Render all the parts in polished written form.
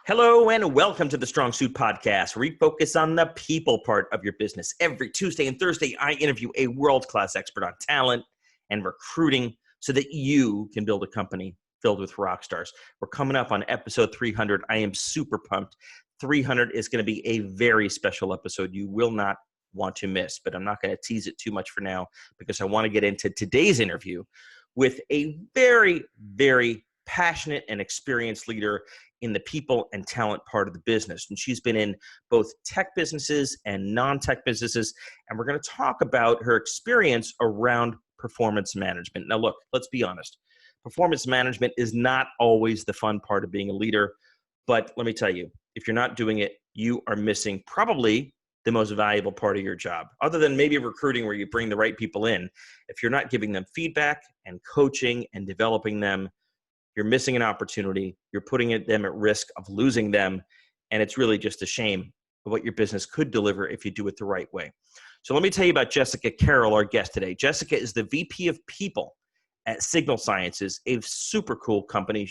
Hello and welcome to the Strong Suit Podcast, where we focus on the people part of your business. Every Tuesday and Thursday, I interview a world-class expert on talent and recruiting so that you can build a company filled with rock stars. We're coming up on episode 300. I am super pumped. 300 is going to be a very special episode you will not want to miss, but I'm not going to tease it too much for now because I want to get into today's interview with a very, very passionate and experienced leader in the people and talent part of the business. And she's been in both tech businesses and non-tech businesses. And we're going to talk about her experience around performance management. Now, look, let's be honest. Performance management is not always the fun part of being a leader. But let me tell you, if you're not doing it, you are missing probably the most valuable part of your job. Other than maybe recruiting where you bring the right people in, if you're not giving them feedback and coaching and developing them, you're missing an opportunity. You're putting them at risk of losing them. And it's really just a shame of what your business could deliver if you do it the right way. So let me tell you about Jessica Carrol, our guest today. Jessica is the VP of People at Signal Sciences, a super cool company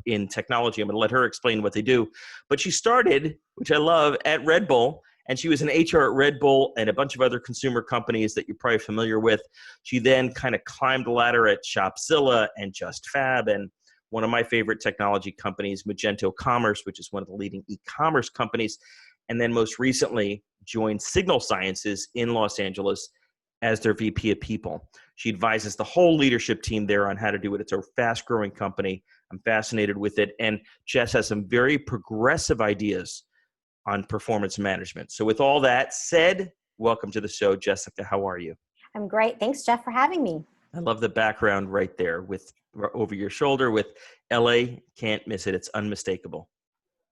in technology. I'm going to let her explain what they do. But she started, which I love, at Red Bull. And she was in HR at Red Bull and a bunch of other consumer companies that you're probably familiar with. She then kind of climbed the ladder at Shopzilla and Just Fab and one of my favorite technology companies, Magento Commerce, which is one of the leading e-commerce companies. And then most recently joined Signal Sciences in Los Angeles as their VP of People. She advises the whole leadership team there on how to do it. It's a fast-growing company. I'm fascinated with it. And Jess has some very progressive ideas on performance management. So with all that said, welcome to the show, Jessica. How are you? I'm great. Thanks, Jeff, for having me. I love the background right there with over your shoulder with LA. Can't miss it. It's unmistakable.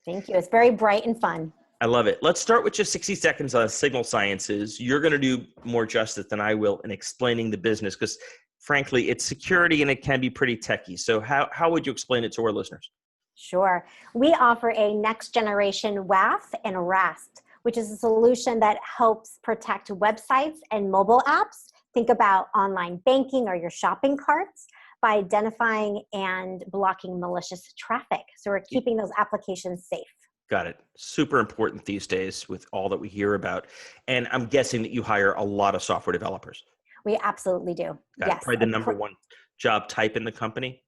Thank you. It's very bright and fun. I love it. Let's start with just 60 seconds on Signal Sciences. You're going to do more justice than I will in explaining the business because, frankly, it's security and it can be pretty techy. So how would you explain it to our listeners? Sure. We offer a next generation WAF and RAST, which is a solution that helps protect websites and mobile apps. Think about online banking or your shopping carts by identifying and blocking malicious traffic. So we're keeping those applications safe. Got it. Super important these days with all that we hear about. And I'm guessing that you hire a lot of software developers. We absolutely do. Yes. Probably the number one job type in the company.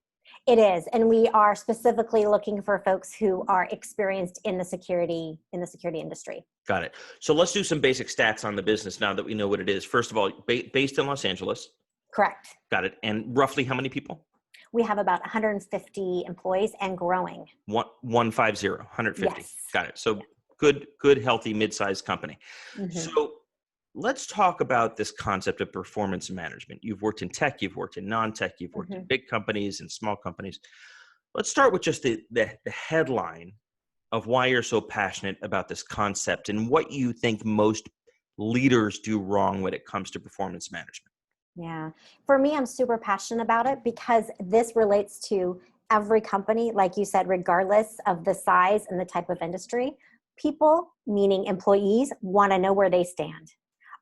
It is, and we are specifically looking for folks who are experienced in the security industry. Got it. So let's do some basic stats on the business now that we know what it is. First of all, based in Los Angeles. Correct. Got it. And roughly how many people? We have about 150 employees and growing. 150. Yes. Got it. So good, healthy, mid-sized company. Mm-hmm. So let's talk about this concept of performance management. You've worked in tech, you've worked in non-tech, you've worked in big companies and small companies. Let's start with just the headline of why you're so passionate about this concept and what you think most leaders do wrong when it comes to performance management. Yeah. For me, I'm super passionate about it because this relates to every company, like you said, regardless of the size and the type of industry. People, meaning employees, want to know where they stand.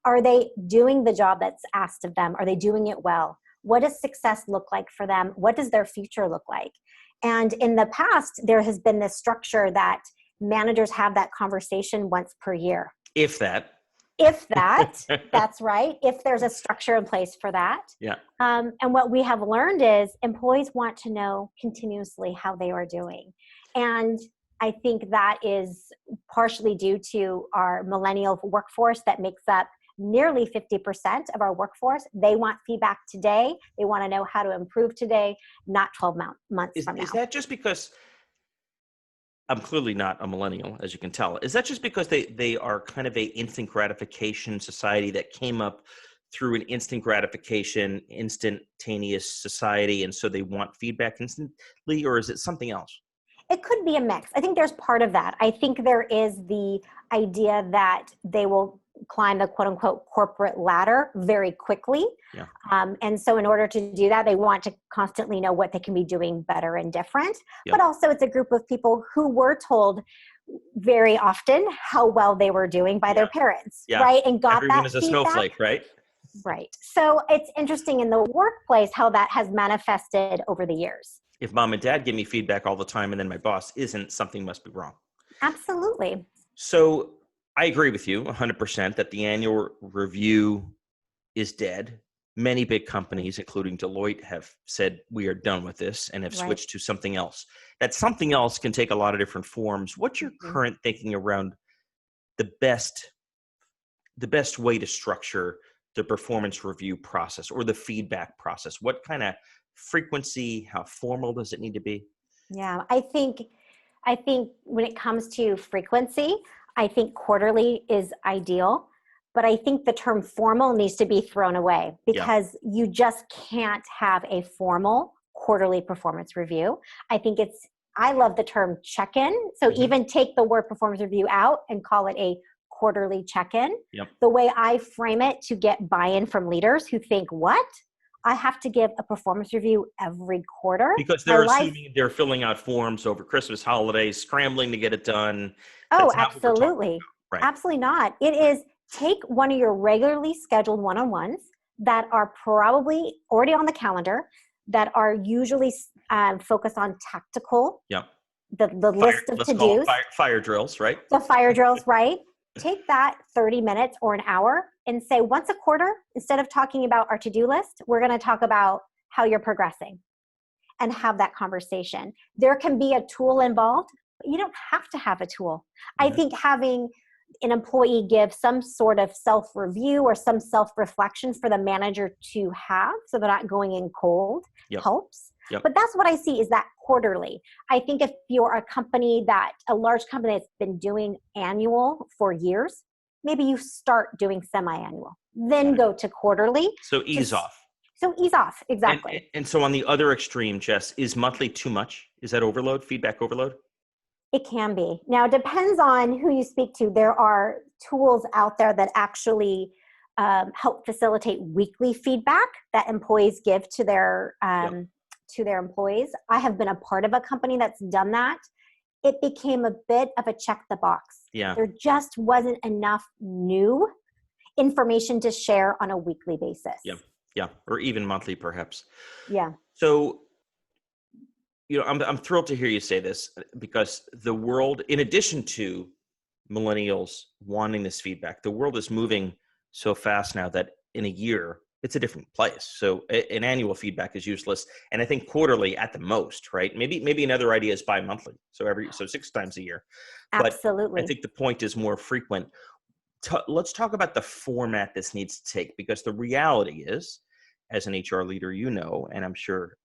Are they doing the job that's asked of them? Are they doing it well? What does success look like for them? What does their future look like? And in the past, there has been this structure that managers have that conversation once per year. If that, that's right. If there's a structure in place for that. Yeah. And what we have learned is employees want to know continuously how they are doing. And I think that is partially due to our millennial workforce that makes up nearly 50% of our workforce. They want feedback today. They want to know how to improve today, not 12 months from now. Is that just because I'm clearly not a millennial, as you can tell? Is that just because they are kind of a instant gratification society that came up through an instant gratification, instantaneous society, and so they want feedback instantly, or is it something else? It could be a mix. I think there's part of that. I think there is the idea that they will climb the quote unquote corporate ladder very quickly. Yeah. And so in order to do that, they want to constantly know what they can be doing better and different. Yep. But also it's a group of people who were told very often how well they were doing by their parents, right? And got Everyone that is a feedback. snowflake, right? Right. So it's interesting in the workplace how that has manifested over the years. if mom and dad give me feedback all the time and then my boss isn't, something must be wrong. Absolutely. So I agree with you 100% that the annual review is dead. Many big companies, including Deloitte, have said we are done with this and have Right. switched to something else. That something else can take a lot of different forms. What's your Mhm. current thinking around the best way to structure the performance review process or the feedback process? What kind of frequency, how formal does it need to be? Yeah, I think when it comes to frequency, I think quarterly is ideal, but I think the term formal needs to be thrown away Yeah. because you just can't have a formal quarterly performance review. I love the term check-in. So Mhm. even take the word performance review out and call it a quarterly check-in. Yep. The way I frame it to get buy-in from leaders who think, what? I have to give a performance review every quarter. Because My they're life. assuming they're filling out forms over Christmas holidays, scrambling to get it done. Oh, That's not what we're talking absolutely. about. Right. Absolutely not. It Right. is take one of your regularly scheduled one-on-ones that are probably already on the calendar, that are usually focused on tactical, Yep. the Fire, list of let's call it to-dos, fire drills, right? the fire drills, right? Take that 30 minutes or an hour and say once a quarter, instead of talking about our to-do list, we're going to talk about how you're progressing and have that conversation. There can be a tool involved, but you don't have to have a tool. I Mhm. think having an employee give some sort of self-review or some self-reflection for the manager to have so they're not going in cold Yep. helps. Yep. But that's what I see is that quarterly. I think if you're a large company that's been doing annual for years, maybe you start doing semi-annual, then go to quarterly. So ease off. So ease off, And, exactly. and so on the other extreme, Jess, is monthly too much? Is that overload, feedback overload? It can be. Now, it depends on who you speak to. There are tools out there that actually help facilitate weekly feedback that employees give to Yep. their employees. I have been a part of a company that's done that. It became a bit of a check the box. Yeah. There just wasn't enough new information to share on a weekly basis. Yeah. Yeah. Or even monthly, perhaps. Yeah. So, I'm thrilled to hear you say this because the world, in addition to millennials wanting this feedback, the world is moving so fast now that in a year, it's a different place. So an annual feedback is useless. And I think quarterly at the most, right? Maybe another idea is bi-monthly. So 6 times a year. But I Absolutely. think the point is more frequent. Let's talk about the format this needs to take, because the reality is, as an HR leader, and I'm sure,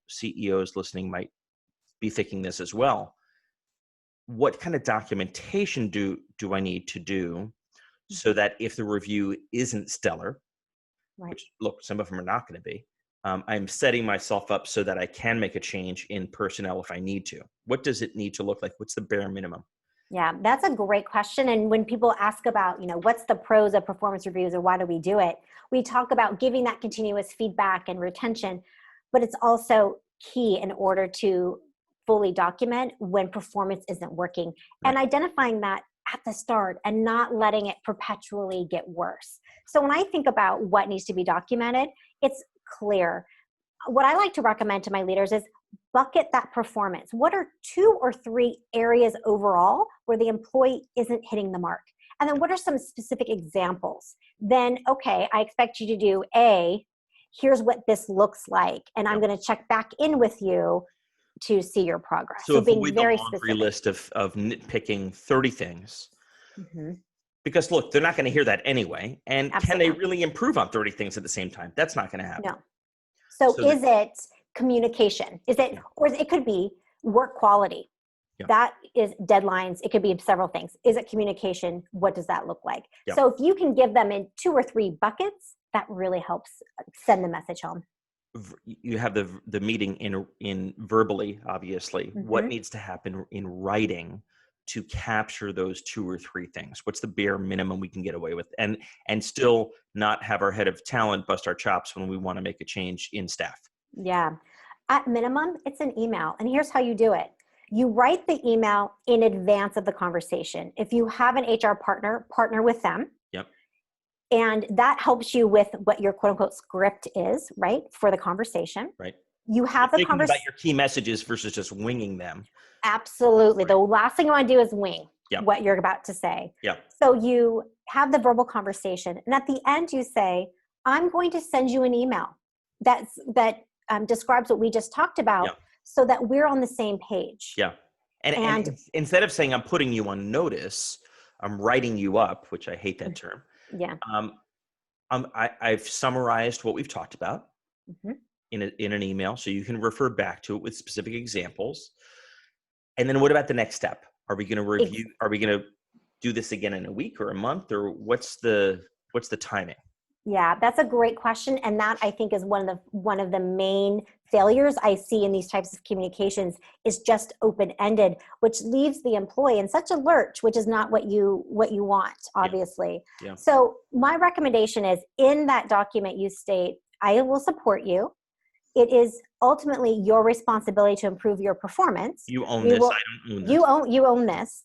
CEOs listening might be thinking this as well. What kind of documentation do I need to do so that if the review isn't stellar, Right. which look, some of them are not going to be, I'm setting myself up so that I can make a change in personnel if I need to. What does it need to look like? What's the bare minimum? Yeah, that's a great question. And when people ask about, what's the pros of performance reviews or why do we do it? We talk about giving that continuous feedback and retention, but it's also key in order to fully document when performance isn't working and Right. identifying that at the start and not letting it perpetually get worse. So when I think about what needs to be documented, it's clear. What I like to recommend to my leaders is bucket that performance. What are 2 or 3 areas overall where the employee isn't hitting the mark? And then what are some specific examples? Then, okay, I expect you to do A, here's what this looks like. And I'm Yep. going to check back in with you to see your progress. So So being avoid the very laundry specific. list of nitpicking 30 things, Mm-hmm. because look, they're not going to hear that anyway. And can Absolutely they not. really improve on 30 things at the same time? That's not going to happen. No. So So is it communication? Or it could be work quality. Yeah. That is deadlines. It could be several things. Is it communication? What does that look like? Yeah. So if you can give them in 2 or 3 buckets, that really helps send the message home. you have the meeting in verbally, obviously. What Mm-hmm. needs to happen in writing to capture those 2 or 3 things? What's the bare minimum we can get away with, and still not have our head of talent bust our chops when we want to make a change in staff? Yeah. At minimum, it's an email. And here's how you do it. You write the email in advance of the conversation. If you have an HR partner with them. Yep. And that helps you with what your quote unquote script is, right, for the conversation. Right. You have the Thinking conversation. about your key messages versus just winging them. Absolutely. Right. The last thing you want to do is wing Yeah. what you're about to say. Yeah. So you have the verbal conversation, and at the end you say, I'm going to send you an email that describes what we just talked about, Yeah. so that we're on the same page. Yeah. And instead of saying I'm putting you on notice, I'm writing you up, which I hate that term. Yeah. I've summarized what we've talked about Mm-hmm. in an email, so you can refer back to it with specific examples. And then what about the next step? Are we going to review? Are we going to do this again in a week or a month, or what's the timing? Yeah, that's a great question. And that, I think, is one of the main failures I see in these types of communications, is just open-ended, which leaves the employee in such a lurch, which is not what you want, obviously. Yeah. So my recommendation is, in that document you state, I will support you. It is ultimately your responsibility to improve your performance. You own this. I don't own this. You own this.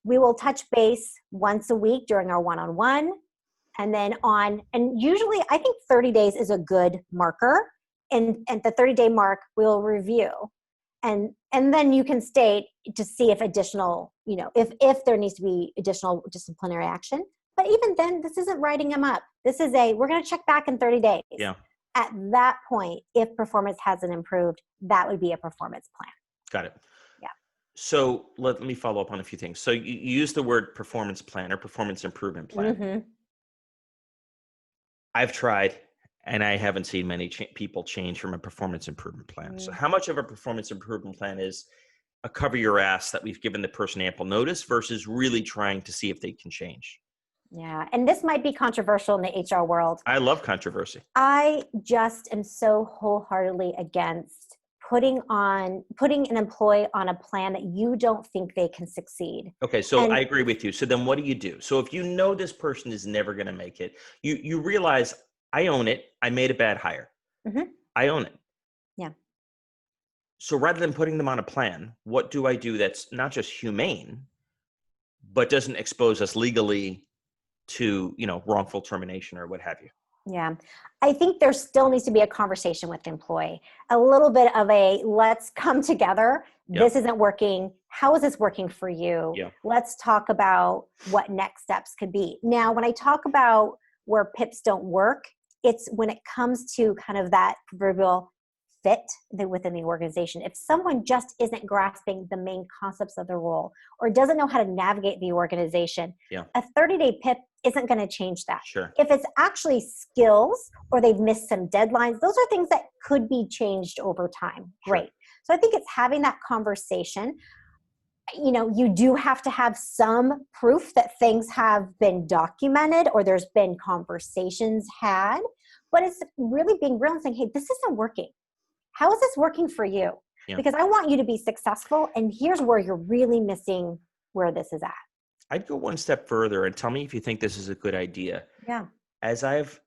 We will touch base once a week during our one-on-one. And then and usually I think 30 days is a good marker. And at the 30-day mark, we'll review. And then you can state to see if additional, if there needs to be additional disciplinary action. But even then, this isn't writing them up. This is we're going to check back in 30 days. Yeah. At that point, if performance hasn't improved, that would be a performance plan. Got it. Yeah. So let me follow up on a few things. So you use the word performance plan or performance improvement plan. Mm-hmm. I've tried, and I haven't seen many people change from a performance improvement plan. So how much of a performance improvement plan is a cover your ass that we've given the person ample notice versus really trying to see if they can change? Yeah. And this might be controversial in the HR world. I love controversy. I just am so wholeheartedly against putting an employee on a plan that you don't think they can succeed. Okay, so I agree with you. So then what do you do? So if you know this person is never going to make it, you realize, I own it. I made a bad hire. Mm-hmm. I own it. Yeah. So rather than putting them on a plan, what do I do that's not just humane, but doesn't expose us legally to, wrongful termination or what have you? Yeah. I think there still needs to be a conversation with the employee, a little bit of let's come together. Yeah. This isn't working. How is this working for you? Yeah. Let's talk about what next steps could be. Now, when I talk about where PIPs don't work, it's when it comes to kind of that proverbial fit within the organization. If someone just isn't grasping the main concepts of the role or doesn't know how to navigate the organization, a 30-day PIP isn't going to change that. Sure. If it's actually skills or they've missed some deadlines, those are things that could be changed over time. Sure. Great. So I think it's having that conversation. You do have to have some proof that things have been documented or there's been conversations had, but it's really being real and saying, hey, this isn't working. How is this working for you? Yeah. Because I want you to be successful, and here's where you're really missing where this is at. I'd go one step further and tell me if you think this is a good idea. Yeah. As I've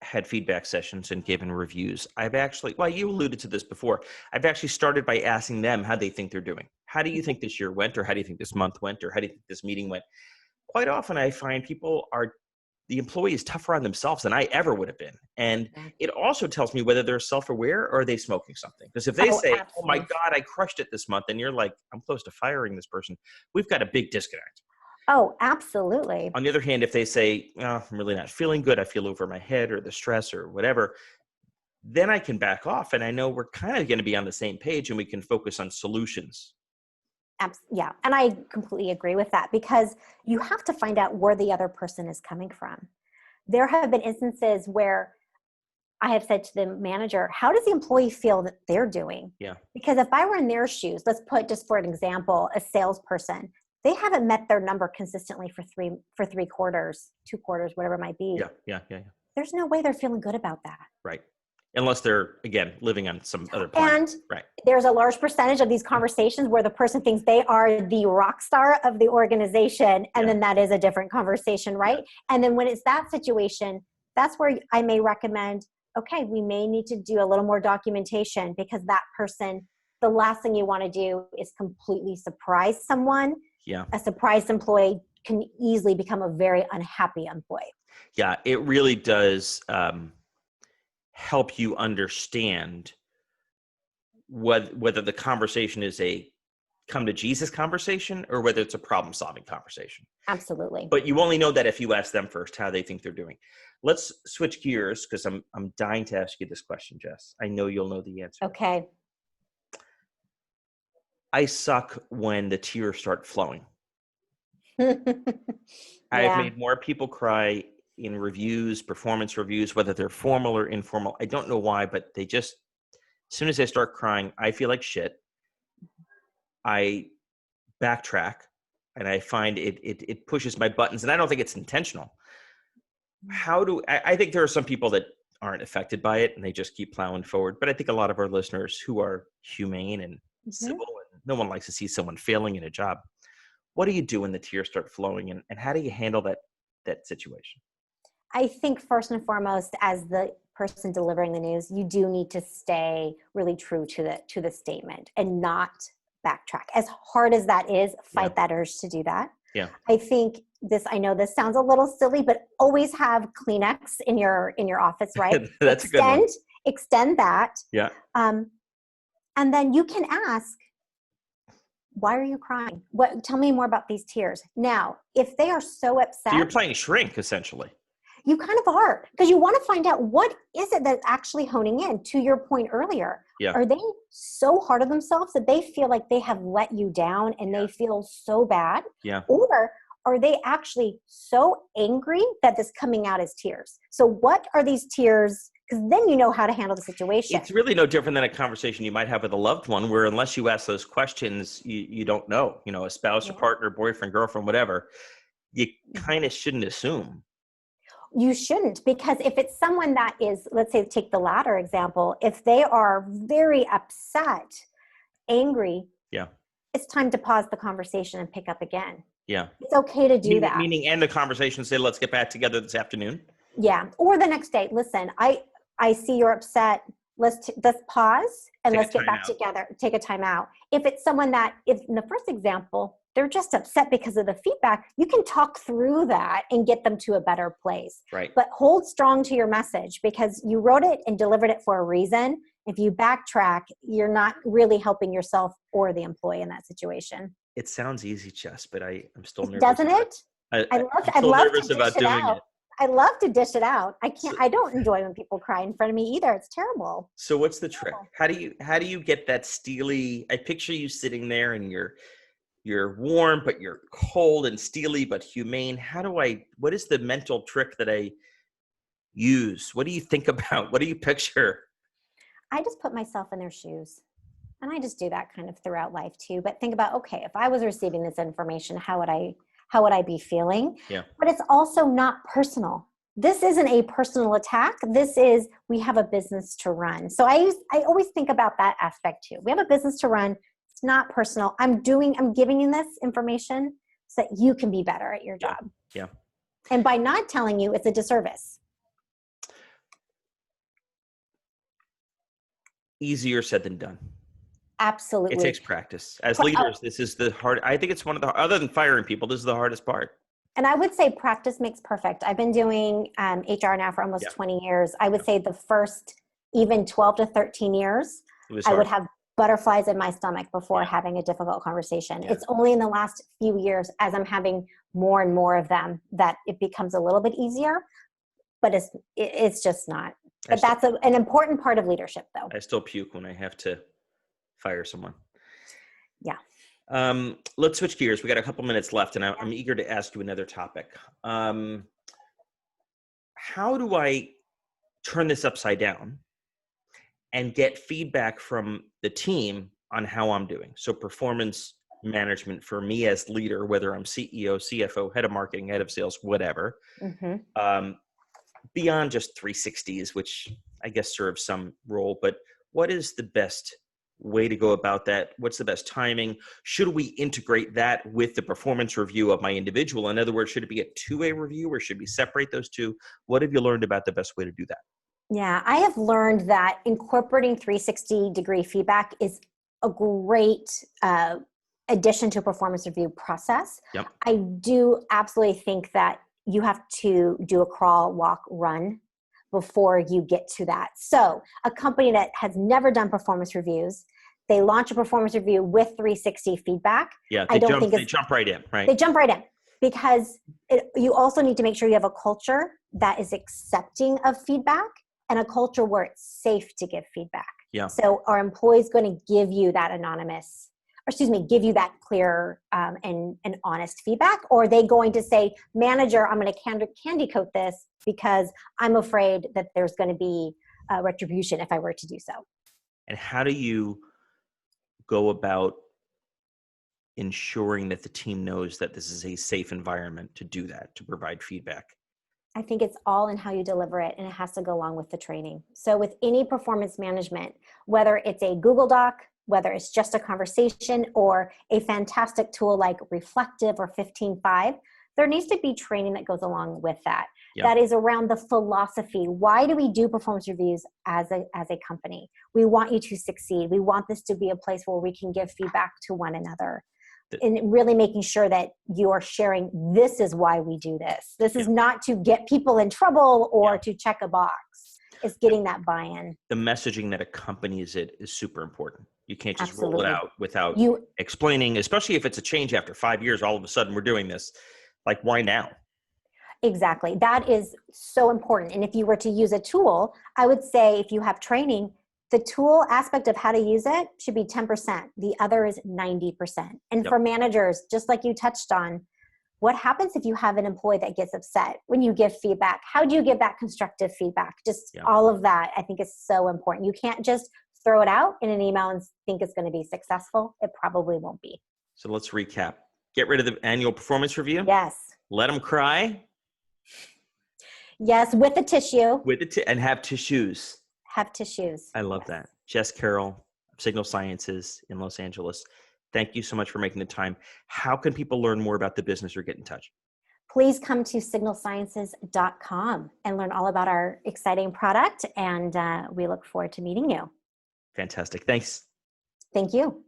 had feedback sessions and given reviews, I've actually, you alluded to this before, I've actually started by asking them how they think they're doing. How do you think this year went? Or how do you think this month went? Or how do you think this meeting went? Quite often I find the employee is tougher on themselves than I ever would have been. And it also tells me whether they're self-aware or are they smoking something. Because if they say, absolutely. Oh my God, I crushed it this month, and you're like, I'm close to firing this person, we've got a big disconnect. Oh, absolutely. On the other hand, if they say, I'm really not feeling good, I feel over my head or the stress or whatever, then I can back off and I know we're kind of going to be on the same page and we can focus on solutions. Yeah. And I completely agree with that, because you have to find out where the other person is coming from. There have been instances where I have said to the manager, how does the employee feel that they're doing? Yeah. Because if I were in their shoes, let's put, just for an example, a salesperson, they haven't met their number consistently for three quarters, 2 quarters, whatever it might be. Yeah. There's no way they're feeling good about that. Right. Unless they're, again, living on some other planet. And right. There's a large percentage of these conversations where the person thinks they are the rock star of the organization. And then that is a different conversation, right? Yeah. And then when it's that situation, that's where I may recommend, okay, we may need to do a little more documentation, because that person, the last thing you want to do is completely surprise someone. Yeah. A surprised employee can easily become a very unhappy employee. Yeah, it really does help you understand whether the conversation is a come to Jesus conversation or whether it's a problem solving conversation. Absolutely. But you only know that if you ask them first how they think they're doing. Let's switch gears because I'm dying to ask you this question, Jess. I know you'll know the answer. Okay. I suck when the tears start flowing. Yeah. I've made more people cry in reviews, performance reviews, whether they're formal or informal. I don't know why, but they just, as soon as I start crying, I feel like shit. I backtrack and I find it pushes my buttons, and I don't think it's intentional. I think there are some people that aren't affected by it and they just keep plowing forward. But I think a lot of our listeners who are humane and civil, and no one likes to see someone failing in a job. What do you do when the tears start flowing, and how do you handle that situation? I think first and foremost, as the person delivering the news, you do need to stay really true to the statement and not backtrack. As hard as that is, fight that urge to do that. Yeah. I know this sounds a little silly, but always have Kleenex in your office, right? That's a good one. Extend that. Yeah. And then you can ask, why are you crying? Tell me more about these tears. Now, if they are so upset. So you're playing shrink, essentially. You kind of are, because you want to find out what is it that's actually honing in. To your point earlier, are they so hard on themselves that they feel like they have let you down and they feel so bad? Yeah. Or are they actually so angry that this coming out as tears? So what are these tears? Because then you know how to handle the situation. It's really no different than a conversation you might have with a loved one, where unless you ask those questions, you don't know. You know, a spouse, a partner, boyfriend, girlfriend, whatever. You kind of shouldn't assume. You shouldn't, because if it's someone that is, let's say, take the latter example, if they are very upset, angry, it's time to pause the conversation and pick up again. Yeah. It's okay to do that. Meaning end the conversation, say, let's get back together this afternoon. Yeah. Or the next day, listen, I see you're upset. Let's pause and let's get back together. Take a time out. If it's someone that, if in the first example, they're just upset because of the feedback, you can talk through that and get them to a better place. Right. But hold strong to your message, because you wrote it and delivered it for a reason. If you backtrack, you're not really helping yourself or the employee in that situation. It sounds easy, Jess, but I'm still nervous. Doesn't it? I'm still nervous about doing it. I love to dish it out. I don't enjoy when people cry in front of me either. It's terrible. So what's the trick? How do you get that steely? I picture you sitting there and you're warm, but you're cold, and steely, but humane. What is the mental trick that I use? What do you think about? What do you picture? I just put myself in their shoes. And I just do that kind of throughout life too. But think about, okay, if I was receiving this information, how would I be feeling? Yeah. But it's also not personal. This isn't a personal attack. We have a business to run. So I always think about that aspect too. We have a business to run. It's not personal. I'm giving you this information so that you can be better at your job. Yeah. And by not telling you, it's a disservice. Easier said than done. Absolutely. It takes practice. As leaders, this is the hard. I think it's one of the, other than firing people, this is the hardest part. And I would say practice makes perfect. I've been doing HR now for almost 20 years. I would say the first even 12 to 13 years, I would have butterflies in my stomach before having a difficult conversation. It's only in the last few years, as I'm having more and more of them, that it becomes a little bit easier, but it's just not. But that's an important part of leadership, though. I still puke when I have to fire someone. Yeah. Let's switch gears. We got a couple minutes left, and I'm eager to ask you another topic. How do I turn this upside down and get feedback from the team on how I'm doing? So performance management for me as leader, whether I'm CEO, CFO, head of marketing, head of sales, whatever, beyond just 360s, which I guess serves some role, but what is the best way to go about that? What's the best timing? Should we integrate that with the performance review of my individual? In other words, should it be a two-way review, or should we separate those two? What have you learned about the best way to do that? Yeah, I have learned that incorporating 360-degree feedback is a great addition to a performance review process. Yep. I do absolutely think that you have to do a crawl, walk, run before you get to that. So a company that has never done performance reviews, they launch a performance review with 360 feedback. Yeah, I don't think they jump right in, right? They jump right in because you also need to make sure you have a culture that is accepting of feedback and a culture where it's safe to give feedback. Yeah. So are employees going to give you that give you that clear and honest feedback? Or are they going to say, manager, I'm going to candy coat this because I'm afraid that there's going to be retribution if I were to do so? And how do you go about ensuring that the team knows that this is a safe environment to do that, to provide feedback? I think it's all in how you deliver it, and it has to go along with the training. So with any performance management, whether it's a Google Doc, whether it's just a conversation or a fantastic tool like Reflective or 15.5, there needs to be training that goes along with that. Yeah. That is around the philosophy. Why do we do performance reviews as a company? We want you to succeed. We want this to be a place where we can give feedback to one another. And really making sure that you are sharing, this is why we do this. This is not to get people in trouble or to check a box. It's getting that buy-in. The messaging that accompanies it is super important. You can't just Absolutely. roll it out without explaining, especially if it's a change after 5 years, all of a sudden we're doing this. Like, why now? Exactly. That is so important. And if you were to use a tool, I would say if you have training, the tool aspect of how to use it should be 10%. The other is 90%. And for managers, just like you touched on, what happens if you have an employee that gets upset when you give feedback? How do you give that constructive feedback? Just all of that, I think, is so important. You can't just throw it out in an email and think it's going to be successful. It probably won't be. So let's recap. Get rid of the annual performance review. Yes. Let them cry. Yes, with a tissue. And have tissues. Have tissues. I love that. Jess Carrol, Signal Sciences in Los Angeles. Thank you so much for making the time. How can people learn more about the business or get in touch? Please come to signalsciences.com and learn all about our exciting product. And we look forward to meeting you. Fantastic. Thanks. Thank you.